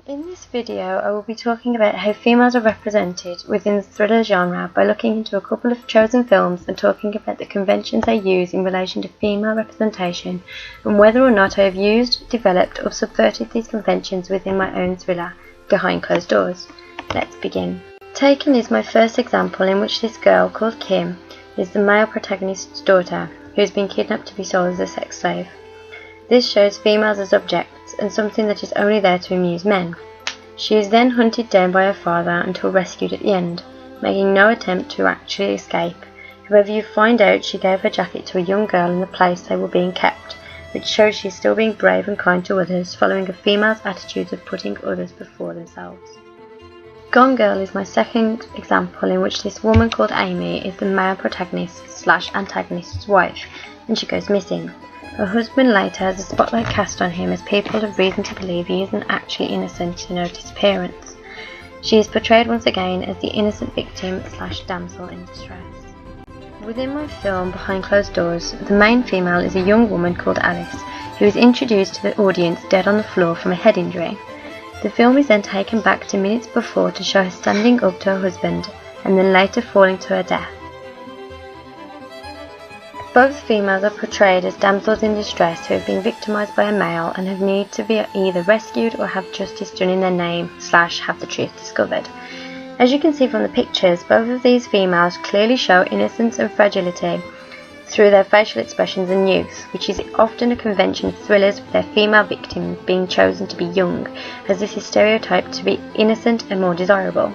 In this video, I will be talking about how females are represented within the thriller genre by looking into a couple of chosen films and talking about the conventions they use in relation to female representation and whether or not I have used, developed or subverted these conventions within my own thriller, Behind Closed Doors. Let's begin. Taken is my first example in which this girl, called Kim, is the male protagonist's daughter, who has been kidnapped to be sold as a sex slave. This shows females as objects and something that is only there to amuse men. She is then hunted down by her father until rescued at the end, making no attempt to actually escape. However, you find out she gave her jacket to a young girl in the place they were being kept, which shows she is still being brave and kind to others, following a female's attitudes of putting others before themselves. Gone Girl is my second example in which this woman called Amy is the male protagonist/antagonist's wife, and she goes missing. Her husband later has a spotlight cast on him as people have reason to believe he isn't actually innocent in her disappearance. She is portrayed once again as the innocent victim/damsel in distress. Within my film Behind Closed Doors, the main female is a young woman called Alice, who is introduced to the audience dead on the floor from a head injury. The film is then taken back to minutes before to show her standing up to her husband and then later falling to her death. Both females are portrayed as damsels in distress who have been victimised by a male and have need to be either rescued or have justice done in their name/have the truth discovered. As you can see from the pictures, both of these females clearly show innocence and fragility through their facial expressions and youth, which is often a convention of thrillers with their female victims being chosen to be young, as this is stereotyped to be innocent and more desirable.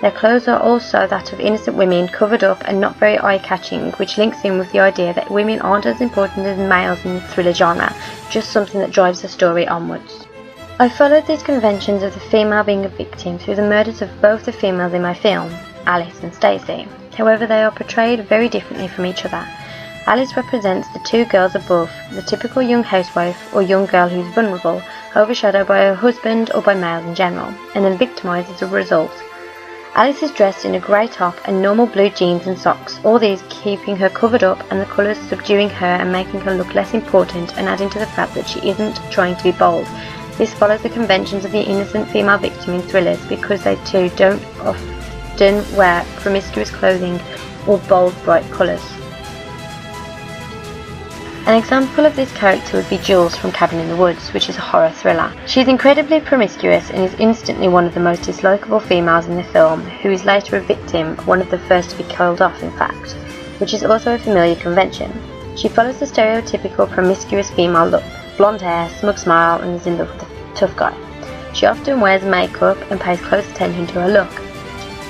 Their clothes are also that of innocent women, covered up and not very eye-catching, which links in with the idea that women aren't as important as males in the thriller genre, just something that drives the story onwards. I followed these conventions of the female being a victim through the murders of both the females in my film, Alice and Stacey. However, they are portrayed very differently from each other. Alice represents the two girls above, the typical young housewife or young girl who is vulnerable, overshadowed by her husband or by males in general, and then victimised as a result. Alice is dressed in a grey top and normal blue jeans and socks, all these keeping her covered up and the colours subduing her and making her look less important and adding to the fact that she isn't trying to be bold. This follows the conventions of the innocent female victim in thrillers because they too don't often wear promiscuous clothing or bold bright colours. An example of this character would be Jules from Cabin in the Woods, which is a horror thriller. She is incredibly promiscuous and is instantly one of the most dislikable females in the film, who is later a victim, one of the first to be killed off in fact, which is also a familiar convention. She follows the stereotypical promiscuous female look, blonde hair, smug smile and is in love with a tough guy. She often wears makeup and pays close attention to her look.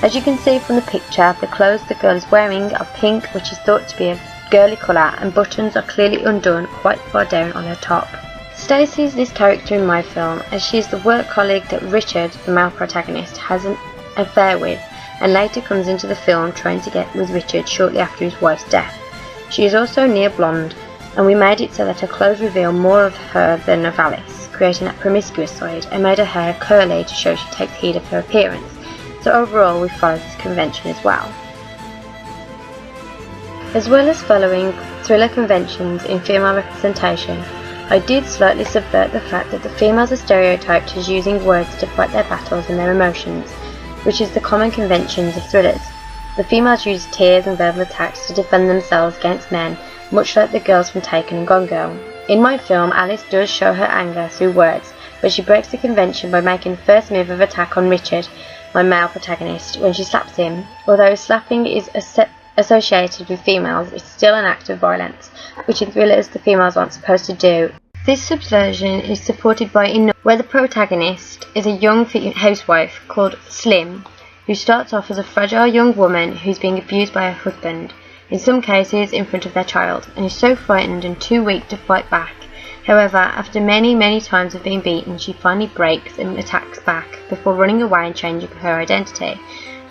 As you can see from the picture, the clothes the girl is wearing are pink, which is thought to be a girly colour, and buttons are clearly undone quite far down on her top. Stacey is this character in my film, as she is the work colleague that Richard, the male protagonist, has an affair with, and later comes into the film trying to get with Richard shortly after his wife's death. She is also near blonde, and we made it so that her clothes reveal more of her than of Alice, creating that promiscuous side, and made her hair curly to show she takes heed of her appearance. So overall we follow this convention as well. As well as following thriller conventions in female representation, I did slightly subvert the fact that the females are stereotyped as using words to fight their battles and their emotions, which is the common conventions of thrillers. The females use tears and verbal attacks to defend themselves against men, much like the girls from Taken and Gone Girl. In my film, Alice does show her anger through words, but she breaks the convention by making the first move of attack on Richard, my male protagonist, when she slaps him. Although slapping is associated with females, it's still an act of violence, which in thrillers the females aren't supposed to do. This subversion is supported by Enough, where the protagonist is a young housewife called Slim, who starts off as a fragile young woman who's being abused by her husband, in some cases in front of their child, and is so frightened and too weak to fight back. However, after many times of being beaten, she finally breaks and attacks back before running away and changing her identity,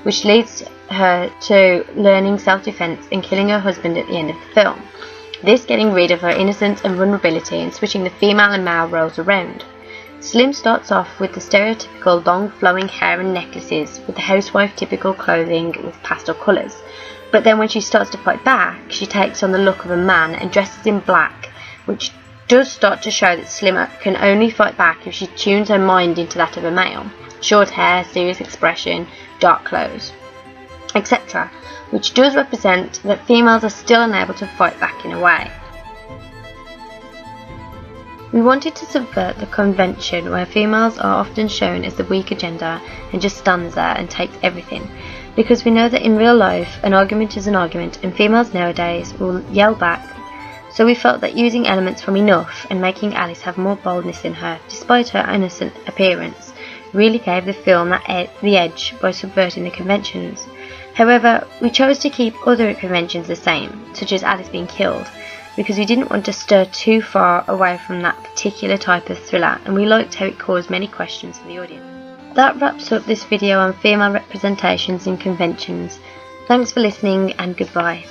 which leads her to learning self-defense and killing her husband at the end of the film, this getting rid of her innocence and vulnerability and switching the female and male roles around. Slim starts off with the stereotypical long flowing hair and necklaces with the housewife typical clothing with pastel colours, but then when she starts to fight back, she takes on the look of a man and dresses in black, which does start to show that Slimmer can only fight back if she tunes her mind into that of a male. Short hair, serious expression, dark clothes, etc., which does represent that females are still unable to fight back in a way. We wanted to subvert the convention where females are often shown as the weaker gender and just stands there and takes everything, because we know that in real life an argument is an argument and females nowadays will yell back. So we felt that using elements from Enough and making Alice have more boldness in her, despite her innocent appearance, really gave the film the edge by subverting the conventions. However, we chose to keep other conventions the same, such as Alice being killed, because we didn't want to stir too far away from that particular type of thriller, and we liked how it caused many questions for the audience. That wraps up this video on female representations in conventions. Thanks for listening, and goodbye.